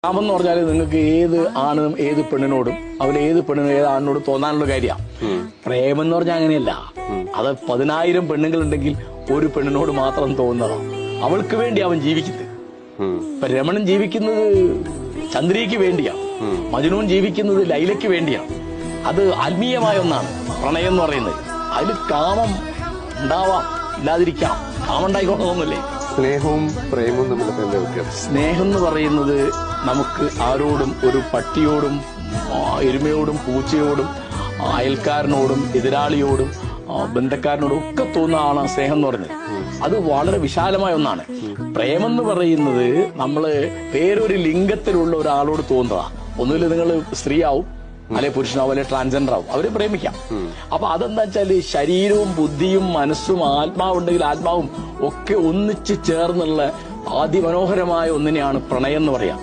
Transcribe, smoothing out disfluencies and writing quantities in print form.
കാമെന്ന് പറഞ്ഞാൽ നിങ്ങൾക്ക് ഏത് ആണും ഏത് പെണ്ണിനോടും ഏത് പെണ്ണിനും ഏത് ആണിനോടും തോന്നാനുള്ള കാര്യമാണ്. പ്രേമം എന്ന് പറഞ്ഞാൽ അങ്ങനെയല്ല. അത് 10,000 പെണ്ണുങ്ങളുണ്ടെങ്കിൽ ഒരു പെണ്ണിനോട് മാത്രം തോന്നുന്നതാണ്. അവൾക്ക് വേണ്ടി അവൻ ജീവിക്കുന്നത്. ഇപ്പൊ രമണൻ ജീവിക്കുന്നത് ചന്ദ്രികയ്ക്ക് വേണ്ടിയാണ്, മജ്നൂൻ ജീവിക്കുന്നത് ലൈലയ്ക്ക് വേണ്ടിയാണ്. അത് ആത്മീയമായ ഒന്നാണ് പ്രണയം എന്ന് പറയുന്നത്. അതിൽ കാമം ഉണ്ടാവാം, ഇല്ലാതിരിക്കാം. കാമം ഉണ്ടായിക്കൊണ്ടൊന്നുമില്ലേ. സ്നേഹവും പ്രേമവും തമ്മിലുള്ള എന്താ വ്യത്യാസം? സ്നേഹം എന്ന് പറയുന്നത് നമുക്ക് ആരോടും, ഒരു പട്ടിയോടും എരുമയോടും പൂച്ചയോടും അയൽക്കാരനോടും എതിരാളിയോടും ബന്ധക്കാരനോടും ഒക്കെ തോന്നുന്നതാണ് സ്നേഹം എന്ന് പറയുന്നത്. അത് വളരെ വിശാലമായ ഒന്നാണ്. പ്രേമം എന്ന് പറയുന്നത് നമ്മള് വേറൊരു ലിംഗത്തിലുള്ള ഒരാളോട് തോന്നുന്നതാ. ഒന്നുമില്ല, നിങ്ങൾ സ്ത്രീ ആവും, അല്ലെ പുരുഷനാവും, അല്ലെ ട്രാൻസ്ജെൻഡർ ആവും, അവരെ പ്രേമിക്കാം. അപ്പൊ അതെന്താ വെച്ചാല് ശരീരവും ബുദ്ധിയും മനസ്സും ആത്മാവുണ്ടെങ്കിൽ ആത്മാവും ഒക്കെ ഒന്നിച്ച് ചേർന്നുള്ള അതിമനോഹരമായ ഒന്നിനെയാണ് പ്രണയം എന്ന് പറയാം.